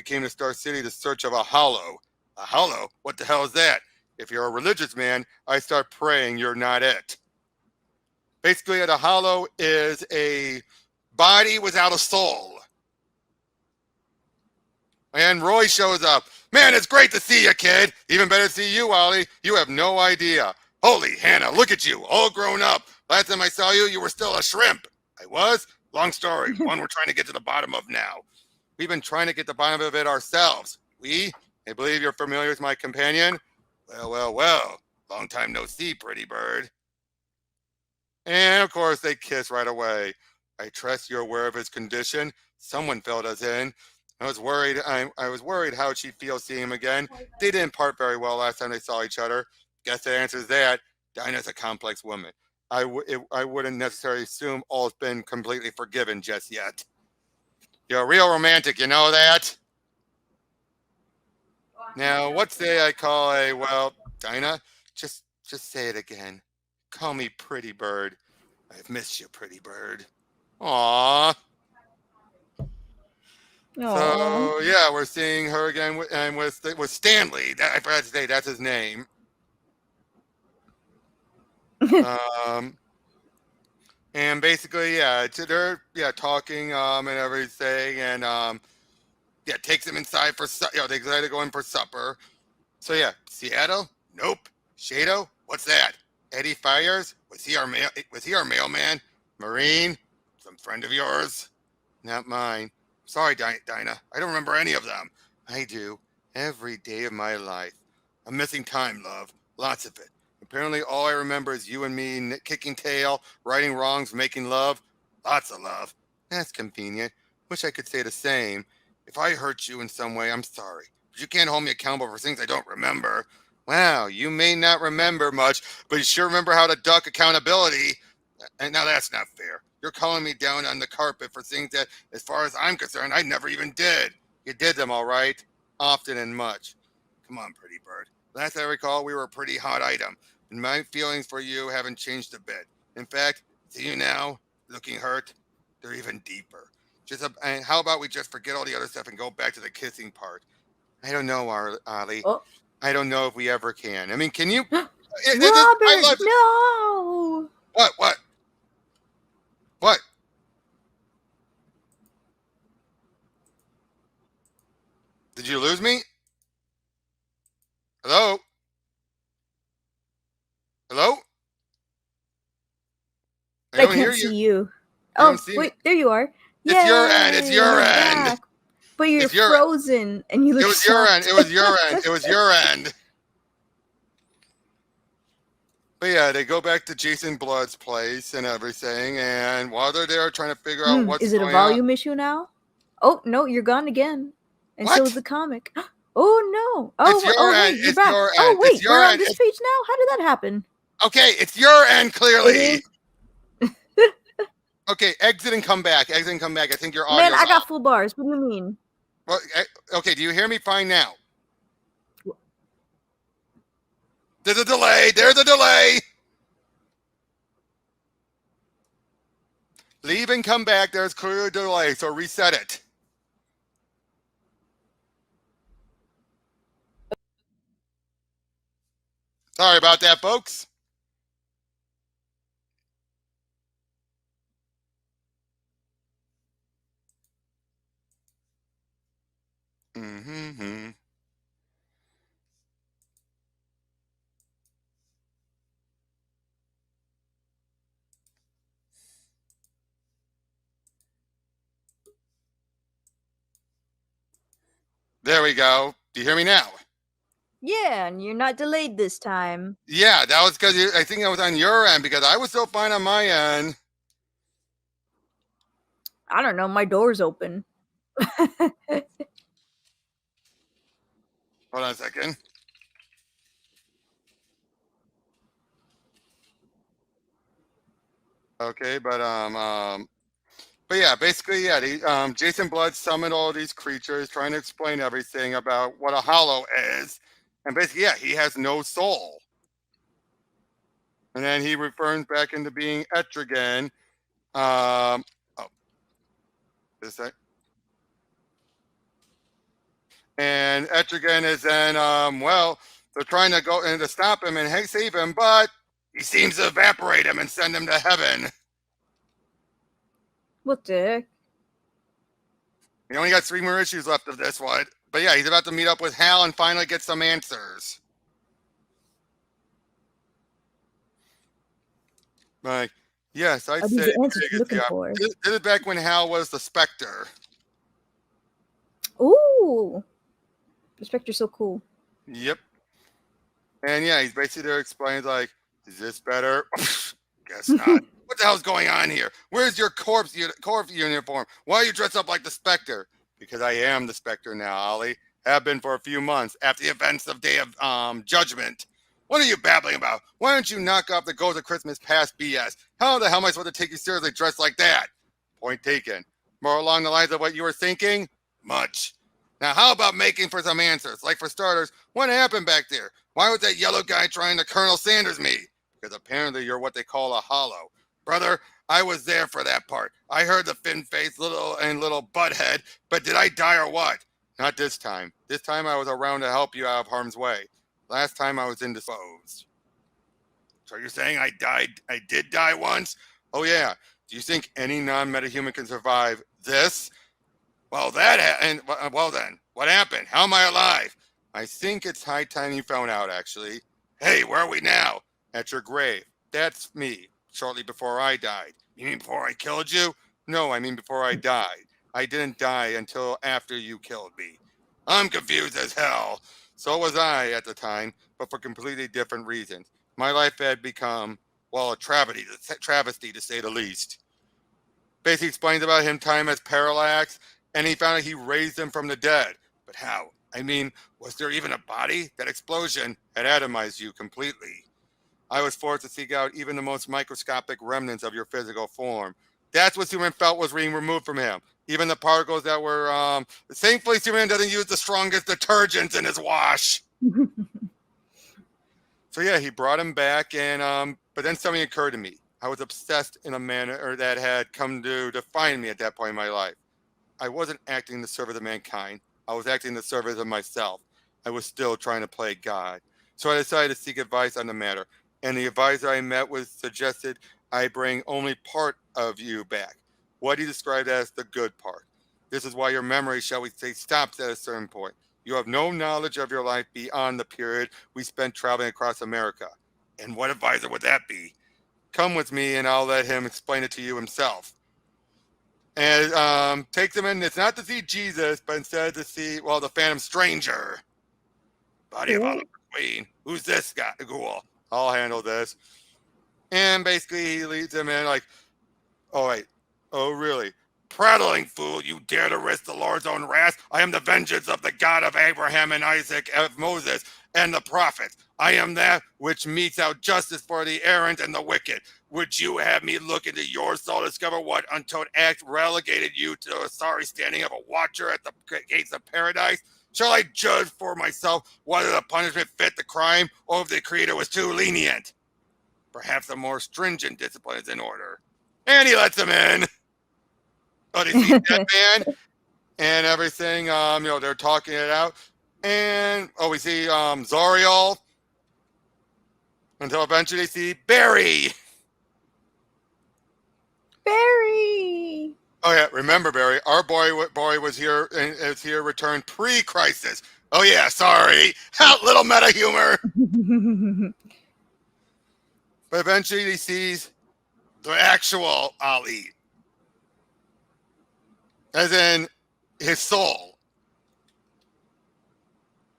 came to Star City to search of a hollow. A hollow? What the hell is that? If you're a religious man, I start praying you're not it. Basically, a hollow is a body without a soul. And Roy shows up. Man, it's great to see you, kid. Even better to see you, Ollie. You have no idea. Holy Hannah, look at you, all grown up. Last time I saw you, you were still a shrimp. I was? Long story, one we're trying to get to the bottom of now. We've been trying to get to the bottom of it ourselves. I believe you're familiar with my companion? Well. Long time no see, pretty bird. And of course, they kiss right away. I trust you're aware of his condition. Someone filled us in. I was worried how she'd feel seeing him again. They didn't part very well last time they saw each other. Guess that answers that. Dinah's a complex woman. I wouldn't necessarily assume all's been completely forgiven just yet. You're a real romantic, you know that? Now, what say I call Dinah, just say it again. Call me Pretty Bird. I've missed you, Pretty Bird. Aww. So yeah, we're seeing her again with Stanley. I forgot to say that's his name. And basically, yeah, they're talking and everything, and takes him inside for they decided to go in for supper. So yeah, Seattle? Nope. Shado? What's that? Eddie Fires? Was he our mailman? Marine? Some friend of yours? Not mine. Sorry, Dinah. I don't remember any of them. I do. Every day of my life. I'm missing time, love. Lots of it. Apparently all I remember is you and me kicking tail, righting wrongs, making love. Lots of love. That's convenient. Wish I could say the same. If I hurt you in some way, I'm sorry. But you can't hold me accountable for things I don't remember. Wow, you may not remember much, but you sure remember how to duck accountability. And now that's not fair. You're calling me down on the carpet for things that, as far as I'm concerned, I never even did. You did them all right, often and much. Come on, Pretty Bird. Last I recall, we were a pretty hot item, and my feelings for you haven't changed a bit. In fact, see you now, looking hurt, they're even deeper. And how about we just forget all the other stuff and go back to the kissing part? I don't know, Ollie. Oh. I don't know if we ever can. I mean, can you? Robert, no. What? Did you lose me? Hello? I can't see you. Oh, wait, there you are. It's your end. It's your end. Back. But you're frozen, and you look. It was your end. It was your end. It was your end. But yeah, they go back to Jason Blood's place and everything, and while they're there trying to figure out what's going on. Is it a volume issue now? Oh no, you're gone again, and so is the comic. Oh no! Oh, it's your end. You're back. Oh wait, we're on this page now. How did that happen? Okay, it's your end clearly. Okay, exit and come back. I think your audio. Man, I got full bars. What do you mean? Well, okay, do you hear me fine now? There's a delay. Leave and come back. There's clearly a delay, so reset it. Sorry about that, folks. Mm-hmm. There we go. Do you hear me now? Yeah, and you're not delayed this time. Yeah, that was because I think that was on your end because I was still fine on my end. I don't know, my door's open. Hold on a second. Okay, but yeah, basically, yeah, Jason Blood summoned all these creatures, trying to explain everything about what a hollow is, and basically, yeah, he has no soul, and then he returns back into being Etrigan. Oh, this thing. And Etrigan is then, well, they're trying to go in to stop him and save him, but he seems to evaporate him and send him to heaven. What the heck? He only got 3 more issues left of this one. But yeah, he's about to meet up with Hal and finally get some answers. Like, yes, I'd Are these say the answers you're looking for? This is back when Hal was the Spectre. Ooh, the Spectre's so cool. Yep. And yeah, he's basically there explaining like, is this better? Guess not. What the hell's going on here? Where's your corpse uniform? Why are you dressed up like the Spectre? Because I am the Spectre now, Ollie. Have been for a few months after the events of Day of Judgment. What are you babbling about? Why don't you knock off the Ghost of Christmas Past BS? How the hell am I supposed to take you seriously dressed like that? Point taken. More along the lines of what you were thinking? Much. Now, how about making for some answers? Like, for starters, what happened back there? Why was that yellow guy trying to Colonel Sanders me? Because apparently you're what they call a hollow. Brother, I was there for that part. I heard the fin-faced little butthead, but did I die or what? Not this time. This time I was around to help you out of harm's way. Last time I was indisposed. So you're saying I did die once? Oh yeah. Do you think any non-metahuman can survive this? Well, well then, what happened? How am I alive? I think it's high time you found out, actually. Hey, where are we now? At your grave. That's me, shortly before I died. You mean before I killed you? No, I mean before I died. I didn't die until after you killed me. I'm confused as hell. So was I at the time, but for completely different reasons. My life had become, well, a travesty to say the least. Basically explains about him time as Parallax, and he found out he raised him from the dead. But how? I mean, was there even a body? That explosion had atomized you completely. I was forced to seek out even the most microscopic remnants of your physical form. That's what Superman felt was being removed from him. Even the particles that were, thankfully Superman doesn't use the strongest detergents in his wash. So yeah, he brought him back, and but then something occurred to me. I was obsessed in a manner that had come to define me at that point in my life. I wasn't acting in the service of mankind. I was acting in the service of myself. I was still trying to play God. So I decided to seek advice on the matter. And the advisor I met with suggested I bring only part of you back. What he described as the good part. This is why your memory, shall we say, stops at a certain point. You have no knowledge of your life beyond the period we spent traveling across America. And what advisor would that be? Come with me and I'll let him explain it to you himself. And takes him in. It's not to see Jesus, but instead to see, well, the Phantom Stranger. Body of Oliver Queen. Who's this guy? Ghoul. I'll handle this. And basically he leads him in like, oh, wait. Oh, really? Prattling fool, you dare to risk the Lord's own wrath? I am the vengeance of the God of Abraham and Isaac, of Moses, and the prophets. I am that which metes out justice for the errant and the wicked. Would you have me look into your soul to discover what untold act relegated you to a sorry standing of a watcher at the gates of paradise? Shall I judge for myself whether the punishment fit the crime or if the Creator was too lenient? Perhaps a more stringent discipline is in order. And he lets him in. Oh, they see Dead Man and everything. They're talking it out. And we see Zoriel until eventually they see Barry. Barry. Oh yeah, remember Barry? Our boy was here and is here returned pre-crisis. Oh yeah, sorry, little meta humor. But eventually he sees the actual Ali, as in his soul.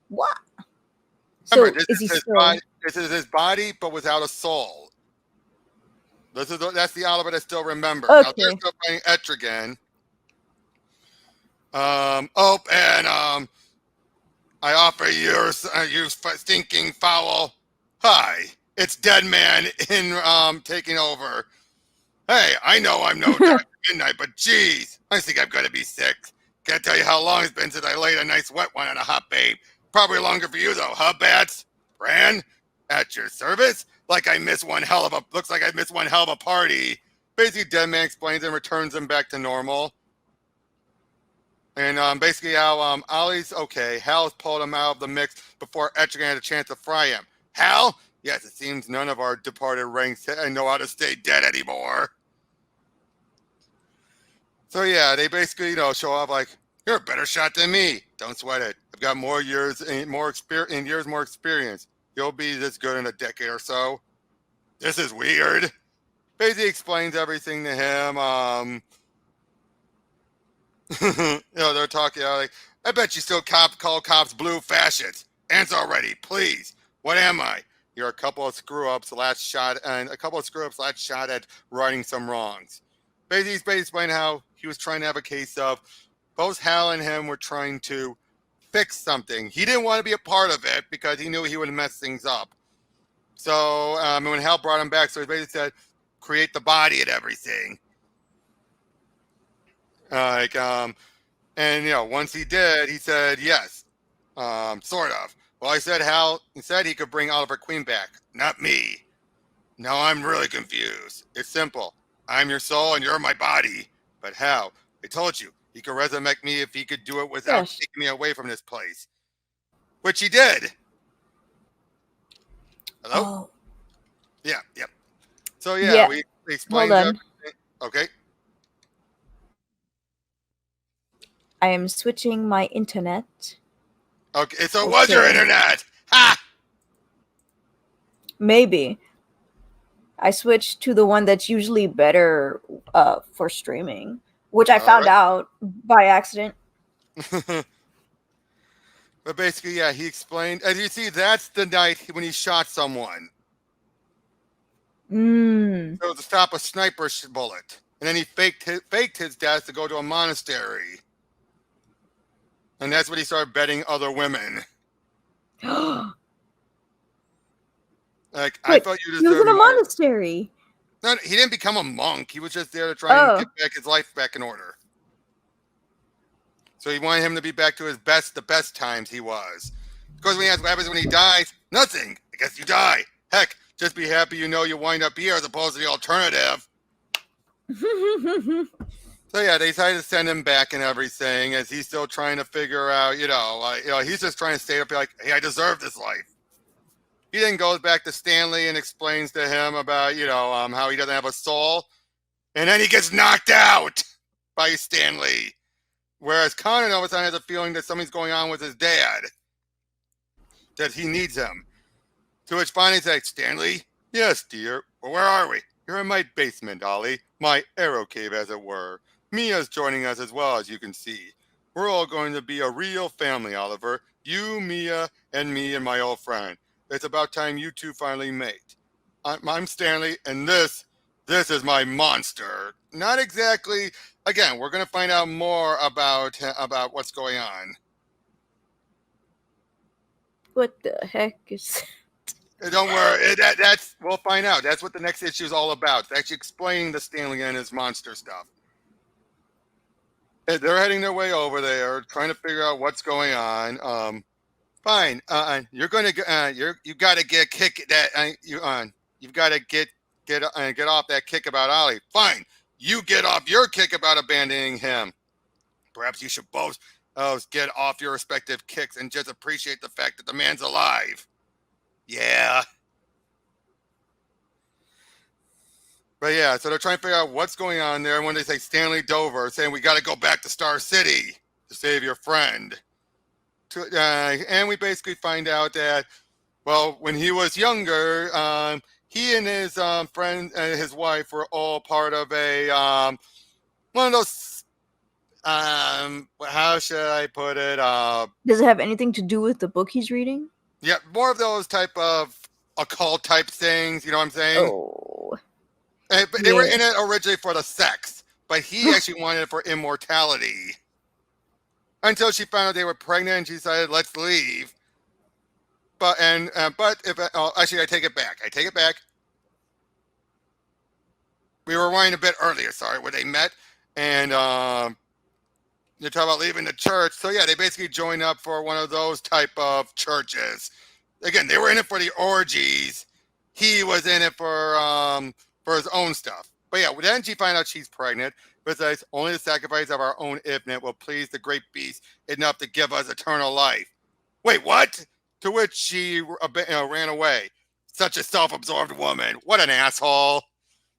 What? Remember, So is he still? body. This is his body, but without a soul. That's the Oliver that still remembers. Okay. Now they're still playing Etrigan. And I offer you stinking foul. Hi, it's Dead Man in taking over. Hey, I know I'm no Dr. Midnight, but geez, I think I'm gonna be sick. Can't tell you how long it's been since I laid a nice wet one on a hot babe. Probably longer for you though, huh, Bats? Bran? At your service? Looks like I missed one hell of a party. Basically, Dead Man explains and returns him back to normal. And basically how Ollie's okay. Hal's pulled him out of the mix before Etrigan had a chance to fry him. Hal? Yes, it seems none of our departed ranks know how to stay dead anymore. So yeah, they basically, show off like, you're a better shot than me. Don't sweat it. I've got more years more experience. You'll be this good in a decade or so. This is weird. Basically explains everything to him. They're talking like, I bet you still call cops blue fascists. Answer already, please. What am I? You're a couple of screw-ups last shot at righting some wrongs. Basically, he's explaining how he was trying to have a case of both Hal and him were trying to fix something. He didn't want to be a part of it because he knew he would mess things up. So when Hal brought him back, so he basically said, create the body and everything. And once he did, he said yes, sort of. Well, I said Hal said he could bring Oliver Queen back, not me. Now I'm really confused. It's simple. I'm your soul and you're my body. But how? I told you, he could resurrect me if he could do it without taking me away from this place. Which he did. Hello? Oh. Yeah, yep. So yeah, we explained everything. Okay. I am switching my internet. Okay, so it was your internet. Ha! Maybe. I switched to the one that's usually better for streaming, which I found out by accident. But basically, yeah, he explained. As you see, that's the night when he shot someone. So to stop a sniper bullet. And then he faked his death to go to a monastery. And that's when he started betting other women. Like, I thought you deserved he was in a monastery. No, he didn't become a monk. He was just there to try and get back his life back in order. So he wanted him to be back to the best times he was. Because when he asks what happens when he dies, nothing. I guess you die. Heck, just be happy you know you wind up here as opposed to the alternative. So yeah, they decided to send him back and everything as he's still trying to figure out, he's just trying to stay up like, hey, I deserve this life. He then goes back to Stanley and explains to him about, how he doesn't have a soul. And then he gets knocked out by Stanley. Whereas Conan all of a sudden has a feeling that something's going on with his dad. That he needs him. To which finally says, Stanley? Yes, dear. Well, where are we? You're in my basement, Ollie. My arrow cave, as it were. Mia's joining us as well, as you can see. We're all going to be a real family, Oliver. You, Mia, and me and my old friend. It's about time you two finally mate. I'm Stanley, and this is my monster. Not exactly. Again, we're going to find out more about what's going on. What the heck is? Don't worry. We'll find out. That's what the next issue is all about. It's actually explaining the Stanley and his monster stuff. They're heading their way over there, trying to figure out what's going on. Fine. You're going to you got to get a kick that you've got to get off that kick about Ollie. Fine. you get off your kick about abandoning him. Perhaps you should both get off your respective kicks and just appreciate the fact that the man's alive. Yeah. But yeah, so they're trying to figure out what's going on there. And when they say Stanley Dover saying we got to go back to Star City to save your friend. And we basically find out that, well, when he was younger, he and his friend and his wife were all part of a one of those. How should I put it? Does it have anything to do with the book he's reading? Yeah, more of those type of occult type things. You know what I'm saying? Oh. But they were in it originally for the sex, but he actually wanted it for immortality. Until she found out they were pregnant, and she decided, "Let's leave." But if actually, I take it back. We were winding a bit earlier. Sorry, where they met, and you're talking about leaving the church. So yeah, they basically joined up for one of those type of churches. Again, they were in it for the orgies. He was in it for his own stuff. But yeah, then she finds out she's pregnant. Besides, only the sacrifice of our own infant will please the great beast enough to give us eternal life. Wait, what? To which she ran away. Such a self-absorbed woman. What an asshole.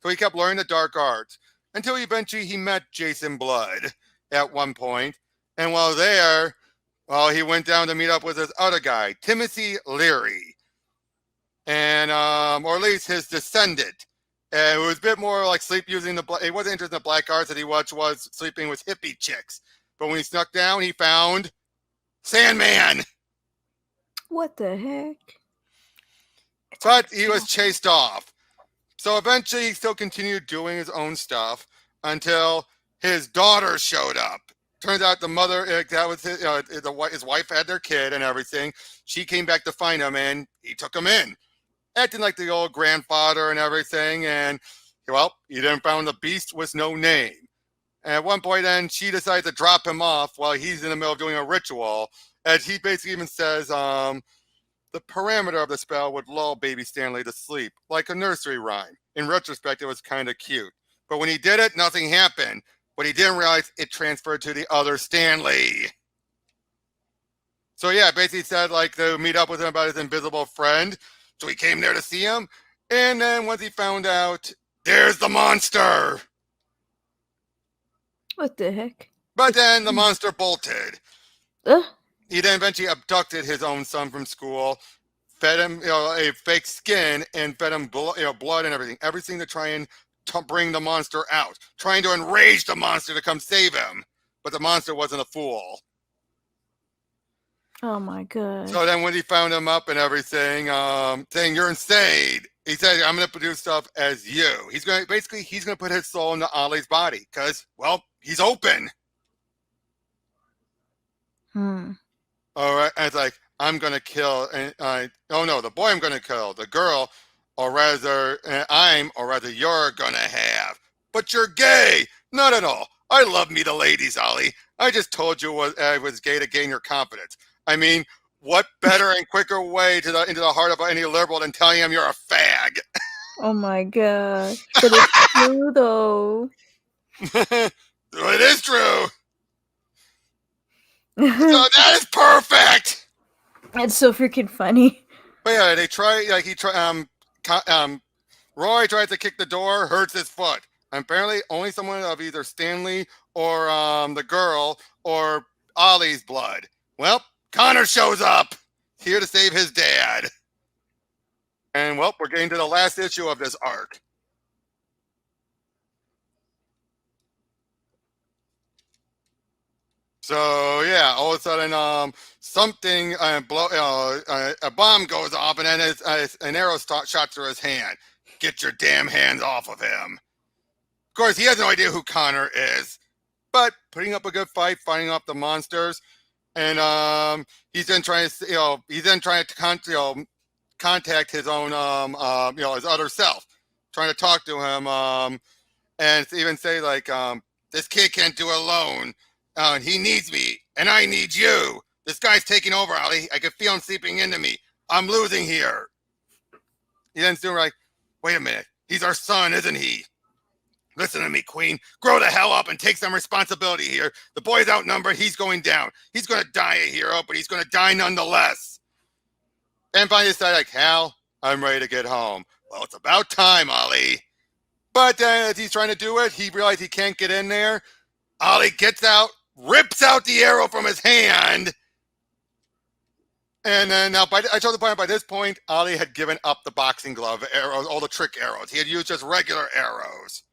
So he kept learning the dark arts until eventually he met Jason Blood at one point. And while there, he went down to meet up with his other guy, Timothy Leary. And, or at least his descendant. And it was a bit more like sleep using he wasn't interested in the black arts that he was sleeping with hippie chicks. But when he snuck down, he found Sandman. What the heck? But he was chased off. So eventually he still continued doing his own stuff until his daughter showed up. Turns out the mother, that was his wife had their kid and everything. She came back to find him and he took him in. Acting like the old grandfather and everything. And, well, he then found the beast with no name. And at one point then she decides to drop him off while he's in the middle of doing a ritual. And he basically even says, the parameter of the spell would lull baby Stanley to sleep, like a nursery rhyme. In retrospect, it was kind of cute. But when he did it, nothing happened. But he didn't realize it transferred to the other Stanley. So yeah, basically said like to meet up with him about his invisible friend. So he came there to see him. And then once he found out, there's the monster. What the heck? But then the monster bolted. He then eventually abducted his own son from school, fed him a fake skin, and fed him blood and everything to try and bring the monster out, trying to enrage the monster to come save him. But the monster wasn't a fool. Oh my god. So then when he found him up and everything, saying you're insane, he said, I'm going to produce stuff as you. He's going to put his soul into Ollie's body because, well, he's open. All right. And it's like, I'm going to kill. The boy I'm going to kill. The girl, or rather, you're going to have. But you're gay. Not at all. I love me the ladies, Ollie. I just told you I was gay to gain your confidence. I mean, what better and quicker way into the heart of any liberal than telling him you're a fag? Oh my god. But it's true, though. It is true. So that is perfect. It's so freaking funny. But yeah, Roy tries to kick the door, hurts his foot. And apparently, only someone of either Stanley or the girl or Ollie's blood. Well, Connor shows up here to save his dad. And well, we're getting to the last issue of this arc. So yeah, all of a sudden, a bomb goes off, and then an arrow shot through his hand. Get your damn hands off of him! Of course, he has no idea who Connor is, but putting up a good fight, fighting off the monsters, and he's then trying to contact his own his other self, trying to talk to him, and even say like this kid can't do it alone. He needs me, and I need you. This guy's taking over, Ollie. I can feel him seeping into me. I'm losing here. He then soon like, wait a minute. He's our son, isn't he? Listen to me, Queen. Grow the hell up and take some responsibility here. The boy's outnumbered. He's going down. He's going to die a hero, but he's going to die nonetheless. And finally decided, like, Hal, I'm ready to get home. Well, it's about time, Ollie. But then as he's trying to do it, he realized he can't get in there. Ollie gets out, rips out the arrow from his hand. And then now, I told the point by this point, Ollie had given up the boxing glove arrows, all the trick arrows. He had used just regular arrows.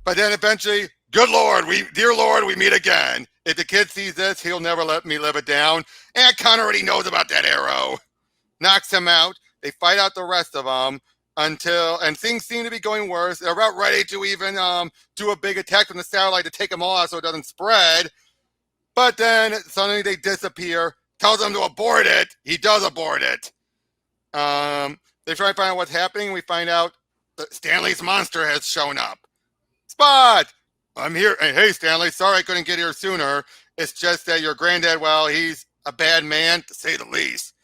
But then eventually, good Lord, dear Lord, we meet again. If the kid sees this, he'll never let me live it down. And Connor already knows about that arrow. Knocks him out. They fight out the rest of them and things seem to be going worse. They're about ready to even do a big attack from the satellite to take them all out so it doesn't spread. But then suddenly they disappear. Tells them to abort it. He does abort it. They try to find out what's happening. We find out that Stanley's monster has shown up. Spot! I'm here. Hey, Stanley, sorry I couldn't get here sooner. It's just that your granddad, well, he's a bad man, to say the least.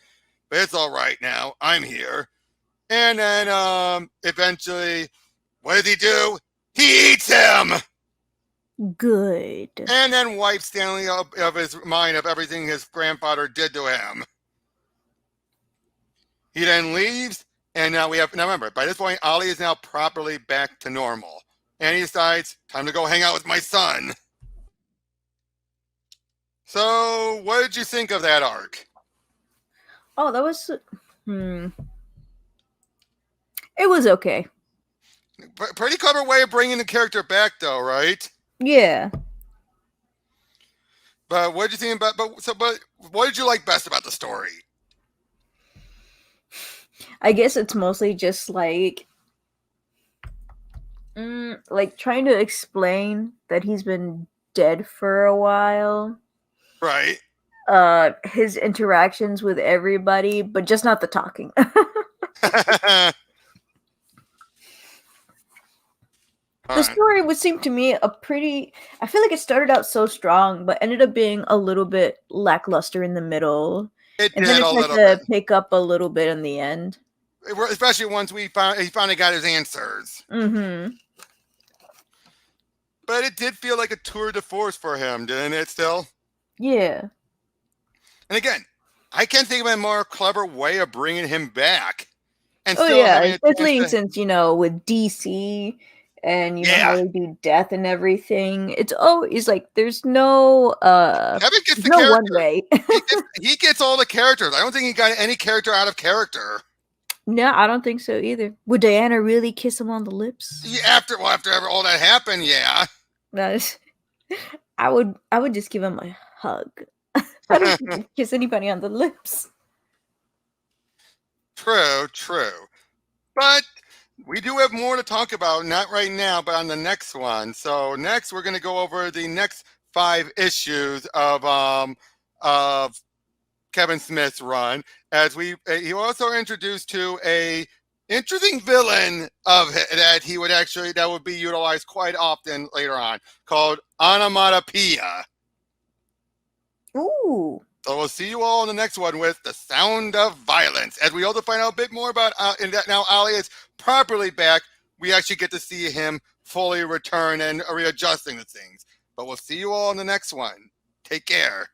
But it's all right now. I'm here. And then eventually, what does he do? He eats him! Good. And then wipes Stanley of his mind of everything his grandfather did to him. He then leaves, and now remember, by this point, Ollie is now properly back to normal. And he decides, time to go hang out with my son. So, what did you think of that arc? Oh, that was... It was okay. Pretty clever way of bringing the character back, though, right? Yeah. But what did you think about... But what did you like best about the story? I guess it's mostly just like trying to explain that he's been dead for a while. Right. His interactions with everybody, but just not the talking. The story would seem to me I feel like it started out so strong, but ended up being a little bit lackluster in the middle. It and did then a it little tried to bit. pick up a little bit in the end. Especially once he finally got his answers. Mm-hmm. But it did feel like a tour de force for him, didn't it still? Yeah. And again, I can't think of a more clever way of bringing him back. And especially since, with DC and how they do death and everything. It's always like there's no Kevin gets the no character. One way. he gets all the characters. I don't think he got any character out of character. No, I don't think so either. Would Diana really kiss him on the lips? Yeah, after all that happened, yeah. I would just give him a hug. I don't kiss anybody on the lips. True. But we do have more to talk about, not right now, but on the next one. So next, we're going to go over the next 5 issues of Kevin Smith's run, as he also introduced to a interesting villain that would be utilized quite often later on, called Onomatopoeia. Ooh. So we'll see you all in the next one with The Sound of Violence. As we also find out a bit more about, and that now Ollie is properly back, we actually get to see him fully return and readjusting the things. But we'll see you all in the next one. Take care.